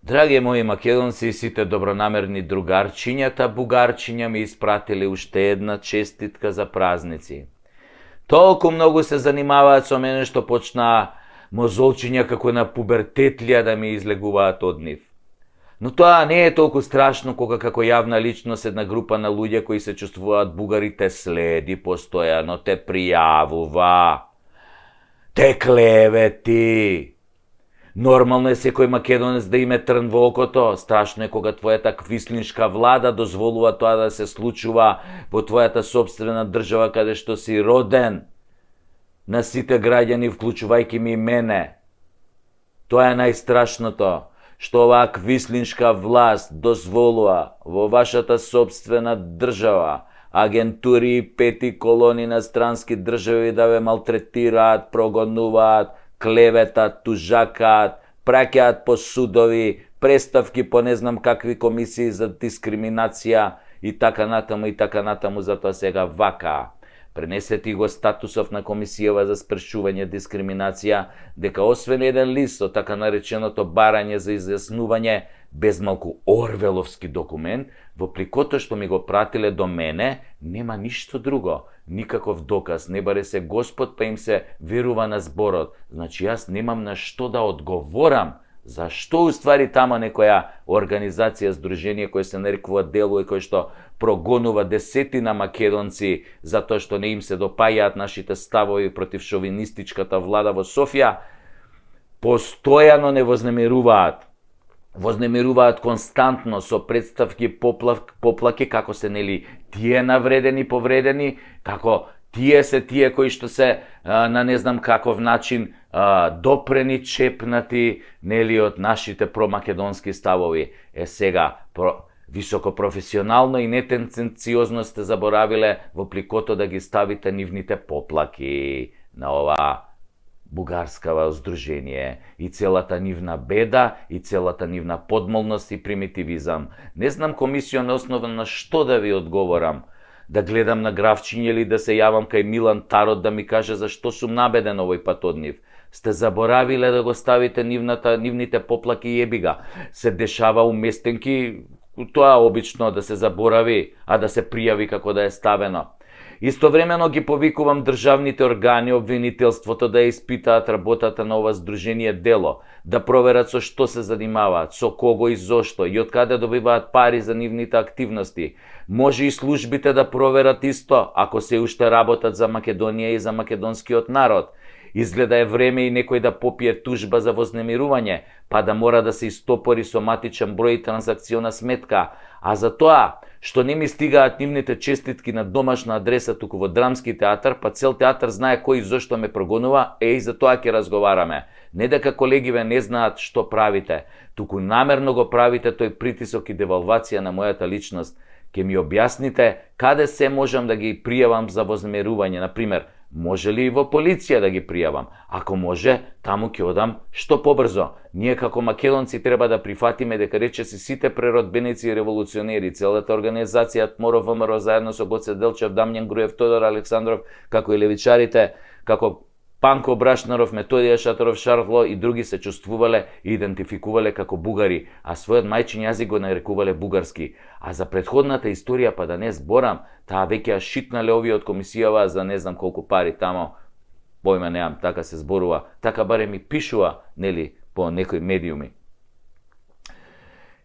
Драги мои македонци и сите добронамерни другарчињата, бугарчиња ми испратили уште една честитка за празници. Толку многу се занимаваат со мене што почнаа мозолчиња како на пубертетлија да ми излегуваат од нив. Но тоа не е толку страшно кога како јавна личност една група на луѓе кои се чувствуваат бугари те следи постојано, те пријавува, те клевети. Нормално е секој македонец да име трн во окото, страшно е кога твојата квислиншка влада дозволува тоа да се случува во твојата собствена држава каде што си роден, на сите граѓани вклучувајќи ми мене. Тоа е најстрашното, што оваа квислиншка власт дозволува во вашата собствена држава агентури и пети колони на странски држави да ве малтретираат, прогонуваат, клеветат, тужакаат, праќаат по судови, преставки по не знам какви комисии за дискриминација и така натаму, затоа сега вака. Пренесете го статусов на комисијава за спречување дискриминација, дека освен еден лист со така нареченото барање за изјаснување, без малку орвеловски документ, во пликото што ми го пратиле до мене, нема ништо друго, никаков доказ, не баре се Господ, па им се верува на зборот. Значи јас немам на што да одговорам. Зашто уствари тама некоја организација, здружение кој се нарекува Дело и кој што прогонува десетина македонци затоа што не им се допаѓаат нашите ставови против шовинистичката влада во Софија, постојано не вознемируваат. Вознемируваат константно со представки, поплаки, како се нели тие навредени, повредени, како тие се тие кои што се на не знам каков начин допрени, чепнати, нели од нашите промакедонски ставови. Сега, високопрофесионално и нетенценциозно сте заборавиле во пликото да ги ставите нивните поплаки на ова бугарскава здружение и целата нивна беда и целата нивна подмолност и примитивизам. Не знам комисија на основа на што да ви одговорам. Да гледам на графчиња или да се јавам кај Милан Тарот да ми каже зашто сум набеден овој пат од нив. Сте заборавиле да го ставите нивните поплаки и ебига. Се дешава уместенки, тоа обично да се заборави, а да се пријави како да е ставено. Истовремено ги повикувам државните органи, обвинителството да ја испитаат работата на ова здружение Дело, да проверат со што се занимаваат, со кого и зошто и од каде добиваат пари за нивните активности. Може и службите да проверат исто, ако се уште работат за Македонија и за македонскиот народ. Изгледа е време и некој да попие тужба за вознемирување, па да мора да се истопори соматичен број и транзакциона сметка, а за тоа што не ми стигаат нивните честитки на домашна адреса туку во Драмски театар, па цел театар знае кој и зошто ме прогонува, и за тоа ќе разговараме. Не дека колегиве не знаат што правите, туку намерно го правите тој притисок и девалвација на мојата личност. Ке ми објасните каде се можам да ги пријавам за вознемирување, например, може ли и во полиција да ги пријавам? Ако може, таму ќе одам што побрзо. Ние како македонци треба да прифатиме дека речиси сите преродбеници и револуционери, целата организација ТМОРО ВМРО заедно со Гоце Делчев, Дамјан Груев, Тодор Александров, како и левичарите, како Панко Брашнаров, Методија Шаторов, Шарло и други се чувствувале и идентификувале како бугари, а својот мајчин јазик го нарекувале бугарски. А за предходната историја па да не зборам, таа веќе ја шитнале овие од комисијава за не знам колку пари тамо, појма неам, така се зборува, така баре ми пишува, нели, по некои медиуми.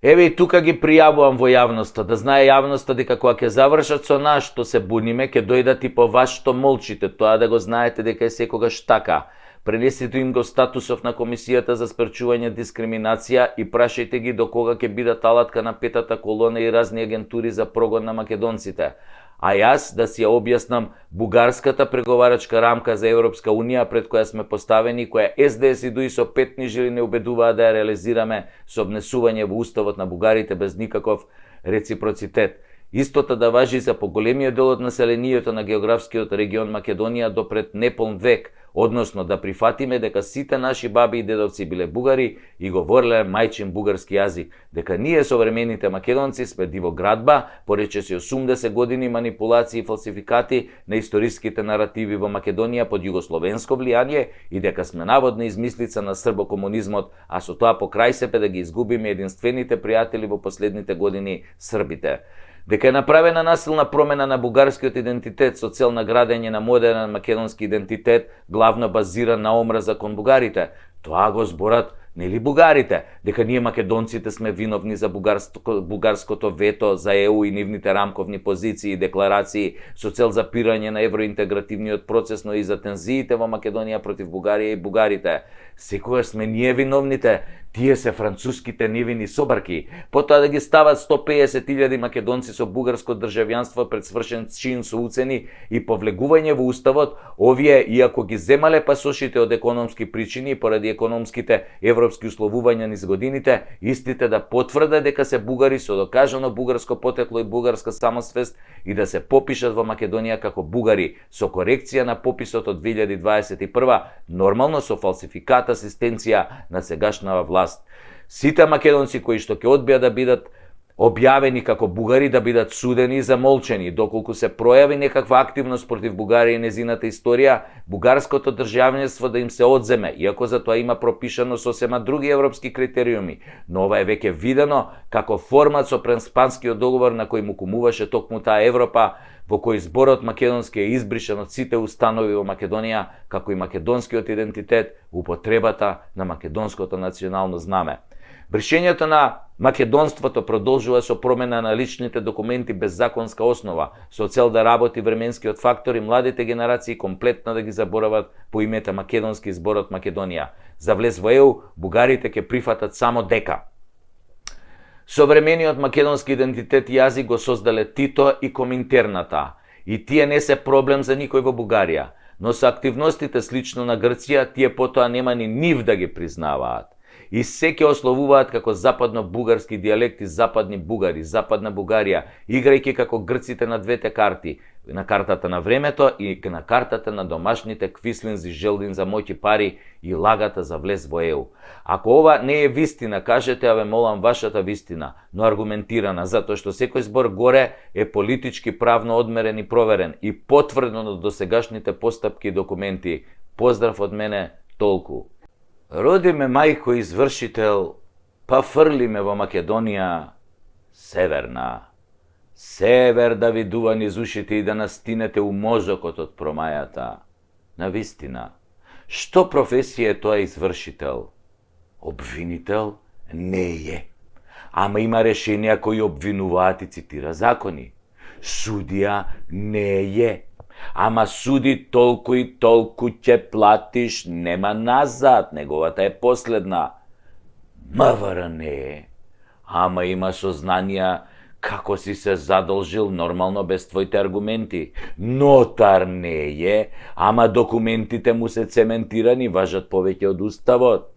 Еве и тука ги пријавувам во јавноста, да знае јавноста дека кога ќе завршат со нас што се буниме, ќе дојдат и по вас што молчите, тоа да го знаете дека е секогаш така. Пренесете им го статусов на комисијата за спречување дискриминација и прашајте ги до кога ќе бидат алатка на петата колона и разни агентури за прогон на македонците. А јас да си ја објаснам бугарската преговарачка рамка за Европска Унија пред која сме поставени, која СДС и ДУИ со петни жили не убедуваат да ја реализираме со внесување во уставот на бугарите без никаков реципроцитет. Истото да важи за поголемиот дел од населението на географскиот регион Македонија до пред неполн век, односно да прифатиме дека сите наши баби и дедовци биле бугари и говореле мајчин бугарски јазик, дека ние современите македонци сме дивоградба, поречиси 80 години манипулации и фалсификати на историските наративи во Македонија под југословенско влијание и дека сме наводна измислица на србокомунизмот, а со тоа покрај себе да ги изгубиме единствените пријатели во последните години србите. Дека е направена насилна промена на бугарскиот идентитет со цел на градење на модерен македонски идентитет, главно базиран на омраза кон бугарите. Тоа го зборат нели бугарите, дека ние македонците сме виновни за бугарското вето за ЕУ и нивните рамковни позиции и декларации со цел запирање на евроинтегративниот процес, но и за тензиите во Македонија против Бугарија и бугарите. Секогаш сме ние виновните, тие се француските невини собарки. Потоа да ги стават 150.000 македонци со бугарско државјанство пред свршен чин со уцени и повлегување во уставот, овие, иако ги земале пасошите од економски причини поради економските европски условувања низ годините, истите да потврдат дека се бугари со докажано бугарско потекло и бугарска самосвест и да се попишат во Македонија како бугари со корекција на пописот од 2021, нормално со фалсификат асистенција на сегашнава власт. Сите македонци кои што ќе одбијат да бидат објавени како бугари да бидат судени и замолчени, доколку се пројави некаква активност против Бугарија и незината историја, бугарското државништво да им се одземе, иако за тоа има пропишано сосема други европски критериуми, но ова е веќе видено како формат со Преспанскиот договор на кој му кумуваше токму таа Европа, во кој зборот македонски е избришен од сите установи во Македонија, како и македонскиот идентитет, употребата на македонското национално знаме. Бришењето на македонството продолжува со промена на личните документи без законска основа, со цел да работи временскиот фактор и младите генерации комплетно да ги заборават по името македонски зборот Македонија. За влез во ЕУ, бугарите ќе прифатат само дека современиот македонски идентитет и јазик го создале Тито и Коминтерната, и тие не се проблем за никој во Бугарија, но со активностите слично на Грција, тие потоа нема ни нив да ги признаваат. И се ќе ословуваат како западно-бугарски дијалекти западни бугари, западна Бугарија, играјќи како грците на двете карти, на картата на времето и на картата на домашните квислинзи, желдин за моќи пари и лагата за влез во ЕУ. Ако ова не е вистина, кажете, а ве молам вашата вистина, но аргументирана, затоа што секој збор горе е политички правно одмерен и проверен и потврден од досегашните постапки и документи. Поздрав од мене, толку. Роди ме мајко извршител, па фрли ме во Македонија северна. Север да ви дува низ ушите и да настинете у мозокот од промајата. Навистина, што професија е тоа извршител? Обвинител не е. Ама има решенија кои обвинуваат и цитира закони. Судија не е. Ама суди толку и толку ќе платиш, нема назад, неговата е последна. МВР не е. Ама има сознанија како си се задолжил нормално без твоите аргументи. Нотар не е, ама документите му се цементирани, важат повеќе од уставот.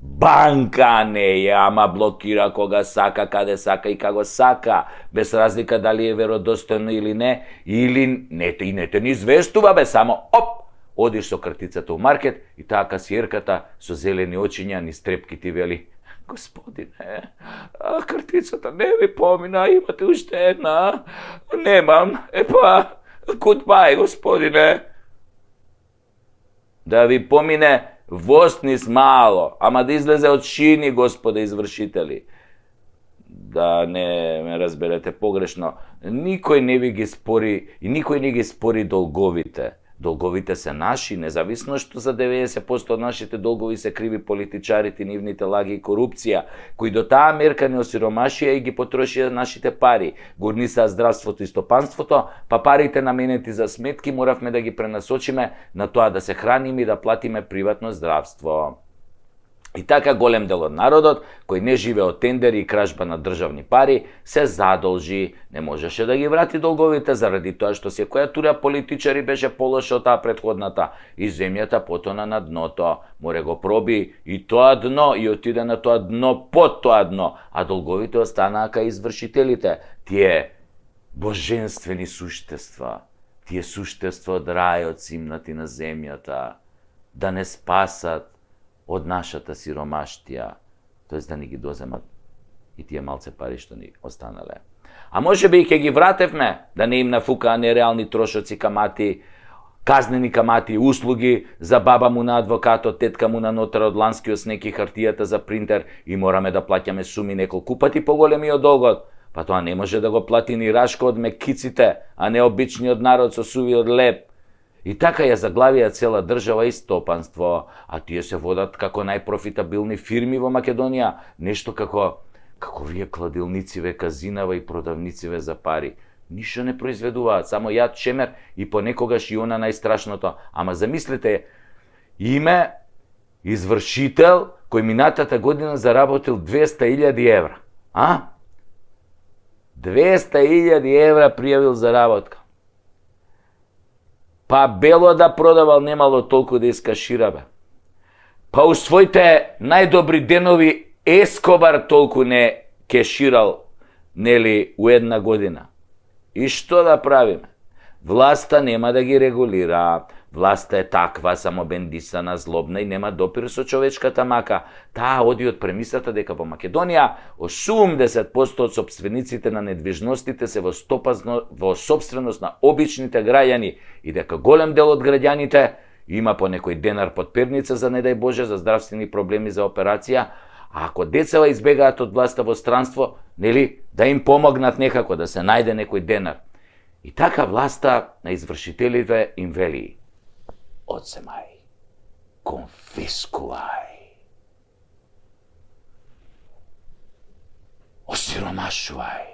Банка не е, ама блокира кога сака, каде сака и како сака, без разлика дали е веродостојно или не, или не те ни известува, бе, само оп, одиш со картицата у маркет и таа касиерката со зелени очиња низ трепки ти вели: Господине, картицата не ви помина, имате уште една, немам, goodbye, господине. Да ви помине воз низ мало, ама да излезе од шини, господа извршители. Да не ме разберете погрешно, никој не ви ги спори и никој не ги спори долговите. Долговите се наши, независно што за 90% од нашите долгови се криви политичарите, нивните лаги и корупција, кои до таа мерка не осиромашија и ги потрошија нашите пари. Горнисаа здравството и стопанството, па парите наменети за сметки моравме да ги пренасочиме на тоа да се храниме и да платиме приватно здравство. И така голем дел од народот, кој не живе од тендери и кражба на државни пари, се задолжи, не можеше да ги врати долговите заради тоа што секоја тура политичари беше полоша од таа претходната и земјата потона на дното. Море го проби и тоа дно и отиде на тоа дно под тоа дно, а долговите останаа кај извршителите. Тие божествени суштества, тие суштества од рајот симнати на земјата, да не спасат од нашата сиромаштија, тоест да ни ги доземат и тие малце пари што ни останале. А може би ќе ги вратевме, да не им нафукаа нереални трошоци, камати, казнени камати, услуги за баба му на адвокатот, тетка му на нотар од ланскиот снег и хартијата за принтер и мораме да плаќаме суми неколку пати поголеми од долгот. Па тоа не може да го плати ни Рашко од мекиците, а не обичниот народ со сувиот леп. И така ја заглавија цела држава и стопанство, а тие се водат како најпрофитабилни фирми во Македонија, нешто како вие кладилнициве, казинава и продавнициве за пари. Ништо не произведуваат, само јад, шемер и понекогаш и она најстрашното. Ама замислете, име извршител кој минатата година заработил 200.000 евра. 200.000 евра пријавил заработка. Па бело да продавал, немало толку да искашира, бе. Па у своите најдобри денови Ескобар толку не кеширал, нели, у една година. И што да правиме? Власта нема да ги регулира. Власта е таква, самобендисана, злобна и нема допир со човечката мака. Таа оди од премисата дека во Македонија 80% од сопствениците на недвижностите се во сопственост на обичните граѓани и дека голем дел од граѓаните има по некој денар под перница за не дај Боже за здравствени проблеми за операција, а ако децава избегаат од власта во странство, нели, да им помогнат некако, да се најде некој денар. И така власта на извршителите им вели: одземај, конфискувај, осиромашувај,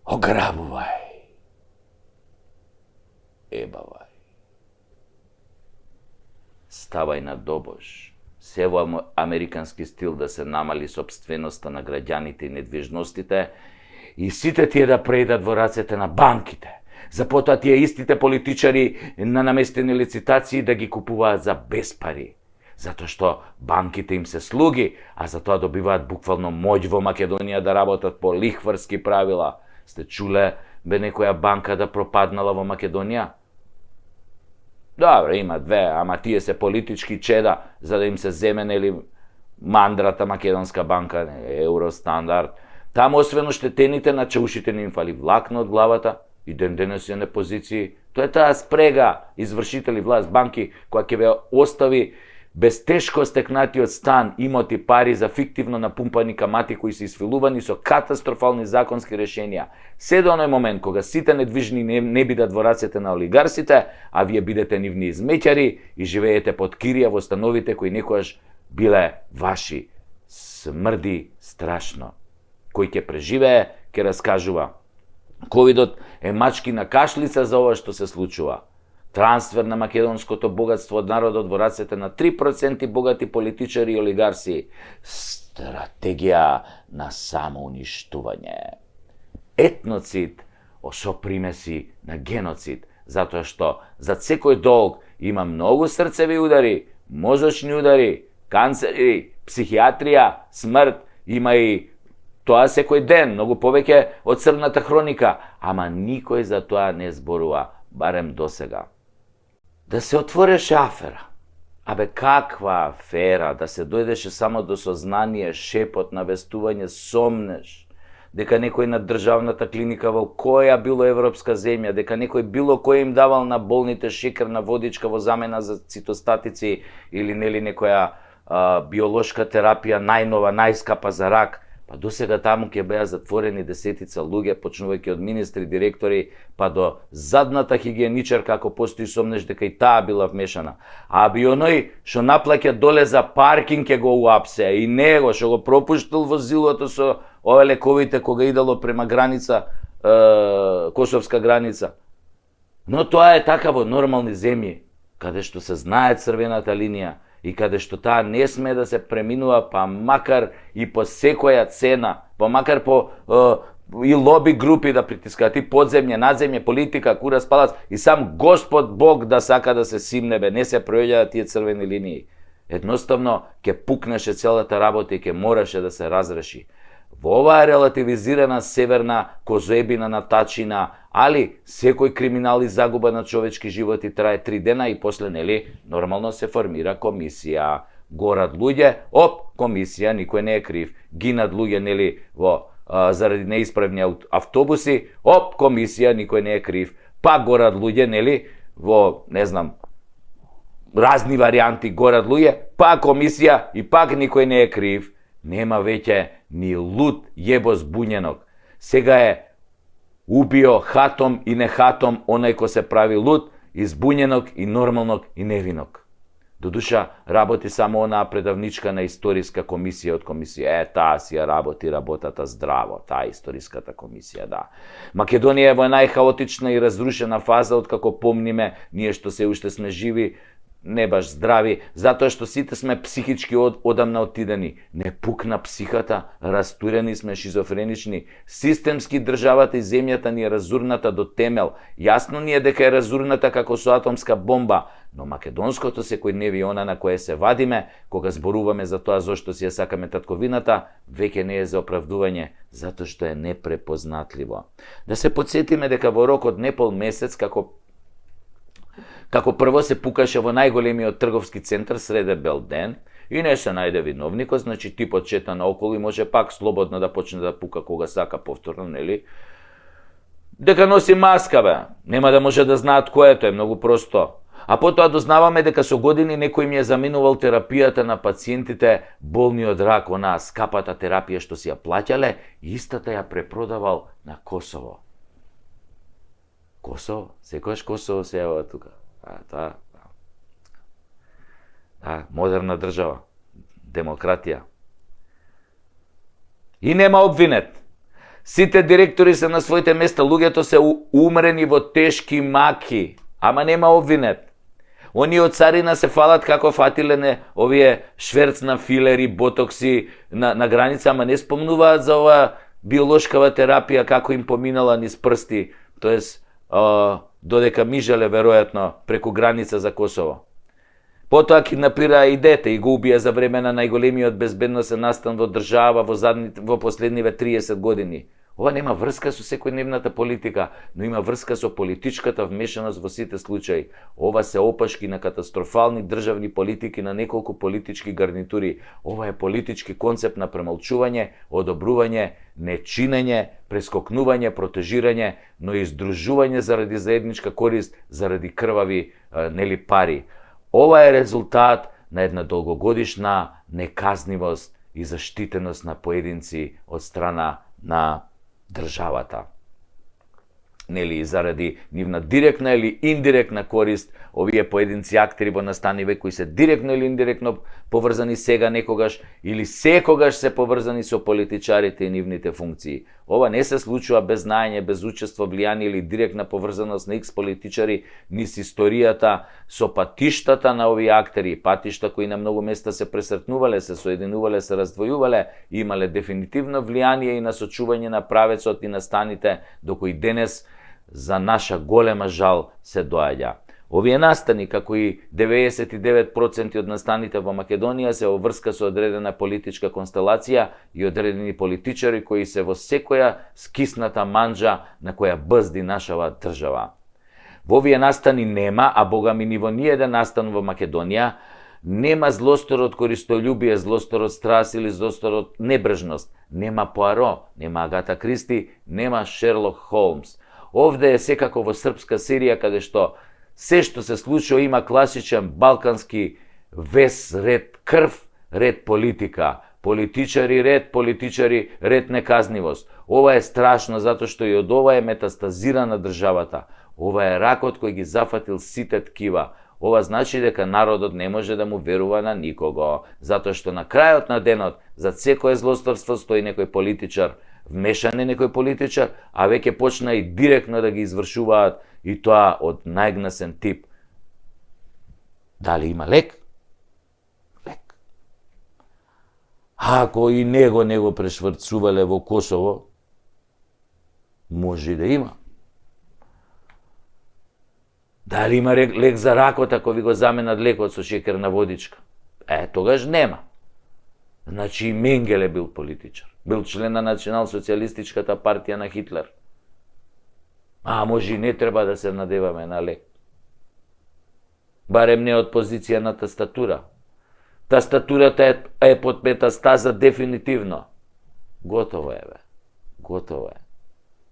ограбувај, ебавај. Ставај на добош, се во американски стил да се намали собственоста на граѓаните и недвижностите и сите тие да преидат во рацете на банките. За потоа тие истите политичари на наместени лицитации да ги купуваат за без пари. Затоа што банките им се слуги, а за тоа добиваат буквално моќ во Македонија да работат по лихварски правила. Сте чуле бе некоја банка да пропаднала во Македонија? Добре, има две, ама тие се политички чеда за да им се земе, нели, мандрата Македонска банка, Евростандард. Таму освен оштетените на чаушите не им фали влакно од главата и ден денес е на позиции. Тоа е таа спрега извршители власт, банки, која ќе ве остави без тешко стекнатиот стан, имоти, пари за фиктивно напумпани камати кои се исфилувани со катастрофални законски решенија. Се до оној момент кога сите недвижни не бидат во рацете на олигарсите, а вие бидете нивни измеќари и живеете под кирија во становите кои некојаш биле ваши. Смрди страшно. Кој ќе преживее, ќе раскажува. Ковидот е мачки на кашлица за ова што се случува. Трансфер на македонското богатство од народот во рацете на 3% богати политичари и олигарси. Стратегија на самоуништување. Етноцид со примеси на геноцид, затоа што за секој долг има многу срцеви удари, мозочни удари, канцери, психијатрија, смрт, има и тоа секој ден, многу повеќе од црната хроника, ама никој за тоа не зборува, барем досега. Да се отвореше афера. Абе, каква афера? Да се дојдеше само до сознание, шепот, навестување, сомнеш, дека некој на државната клиника во која било европска земја, дека некој било кој им давал на болните шекерна водичка во замена за цитостатици или нели некоја биолошка терапија најнова, најскапа за рак. Па досега таму ќе беа затворени десетица луѓе, почнувајќи од министри, директори, па до задната хигиеничарка, ако постои сомнеш дека и таа била вмешана. А би оној што наплаќа доле за паркинг ќе го уапсе, и него што го пропуштил возилото со ове лековите кога идало према граница, косовска граница. Но тоа е така во нормални земји, каде што се знае црвената линија, и каде што таа не сме да се преминува, па макар и по секоја цена, па макар по и лоби групи да притискаат, и подземје, надземје, политика, курас, палац, и сам Господ Бог да сака да се симне, бе, не се пројаѓаат тие црвени линии. Едноставно ќе пукнеше целата работа и ќе мораше да се разреши. Во оваа релативизирана северна козоебина на тачина, али секој криминал и загуба на човечки животи трае 3 дена и после, нели, нормално се формира комисија. Горат луѓе, комисија, никој не е крив. Гинат луѓе, нели, заради неисправни автобуси, комисија, никој не е крив. Пак горат луѓе, нели, не знам, разни варианти горат луѓе, пак комисија и пак никој не е крив. Нема веќе ни луд јебо збунjenog. Сега е убио хатом и нехатом онај кој се прави луд, и збунjenog, и нормалnog, и невиног. Додуша, работи само онаа предавничка на историска комисија од комисија. Таа си ја работи работата здраво, таа историската комисија, да. Македонија е во најхаотична и разрушена фаза од како помниме, ние што се уште сме живи, не баш здрави, затоа што сите сме психички одамна отидени. Не пукна психата, растурени сме, шизофренични. Системски државата и земјата ни е разурната до темел. Јасно ни е дека е разурната како со атомска бомба, но македонското секојдневие, она на кое се вадиме, кога зборуваме за тоа зошто си ја сакаме татковината, веќе не е за оправдување, затоа што е непрепознатливо. Да се потсетиме дека во рок од непол месец, како прво се пукаше во најголемиот трговски центар среде бел ден и не се најде виновникот, значи типот шета наоколу и може пак слободно да почне да пука кога сака повторно, нели? Дека носи маска, бе. Нема да може да знаат кој е, тоа е многу просто. А потоа дознаваме дека со години некој ми е заминувал терапијата на пациентите болни од рак, онаа скапата терапија што си ја плаќале, истата ја препродавал на Косово. Косово? Секојаш Косово се јава тука. Модерна држава, демократија. И нема обвинет. Сите директори се на своите места, луѓето се умрени во тешки маки, ама нема обвинет. Оние од царина се фалат како фатиле овие шверц на филери, ботокси на граница, ама не спомнуваат за ова биолошкава терапија како им поминала низ прсти, тоест додека мижале веројатно преку граница за Косово. Потоа киднапираа и дете и го убија за време на најголемиот безбедносен настан во држава во последниве 30 години. Ова нема врска со секојдневната политика, но има врска со политичката вмешаност во сите случаи. Ова се опашки на катастрофални државни политики на неколку политички гарнитури. Ова е политички концепт на премолчување, одобрување, нечинење, прескокнување, протежирање, но и издружување заради заедничка корист, заради крвави пари. Ова е резултат на една долгогодишна неказнивост и заштитеност на поединци од страна на државата. Нели, заради нивна директна или индиректна корист, овие поединци актери во настаниве кои се директно или индиректно поврзани сега некогаш или секогаш се поврзани со политичарите и нивните функции. Ова не се случува без знаење, без учество, влијание или директна поврзаност на X политичари низ историјата со патиштата на овие актери, патишта кои на многу места се пресретнувале, се соединувале, се раздвојувале, имале дефинитивно влијание и на сочување на правецот и настаните до кои денес за наша голема жал се доаѓа. Овие настани, како и 99% од настаните во Македонија, се во врска со одредена политичка констелација и одредени политичари кои се во секоја скисната манџа на која бзди нашава држава. Во овие настани нема, а богами ни во ниеден настан во Македонија, нема злосторот користолюбие, злосторот страст или злосторот небрежност. Нема Пуаро, нема Агата Кристи, нема Шерлок Холмс. Овде е секако во српска Сирија, каде што се што се случува има класичен балкански вес ред крв, ред политика. Политичари ред неказнивост. Ова е страшно затоа што и од ова е метастазирана државата. Ова е ракот кој ги зафатил сите ткива. Ова значи дека народот не може да му верува на никого, затоа што на крајот на денот за секое злосторство стои некој политичар, вмешан е некој политичар, а веќе почна и директно да ги извршуваат, и тоа од најгнасен тип. Дали има лек? Лек. Ако и него не го прешврцувале во Косово, може и да има. Дали има лек за ракот ако ви го заменат лекот со шекерна водичка? Тогаш нема. Значи и Менгеле бил политичар. Бил член на Национал-социјалистичката партија на Хитлер. А може и не треба да се надеваме, нали? Барем не од позиција на тастатура. Тастатурата е под метастаза дефинитивно. Готово е, бе. Готово е.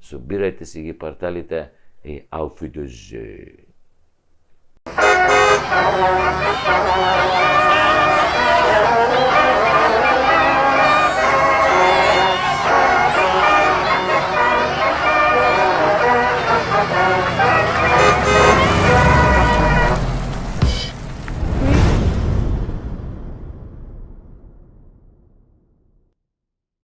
Собирајте си ги парталите и auf Wiedersehen.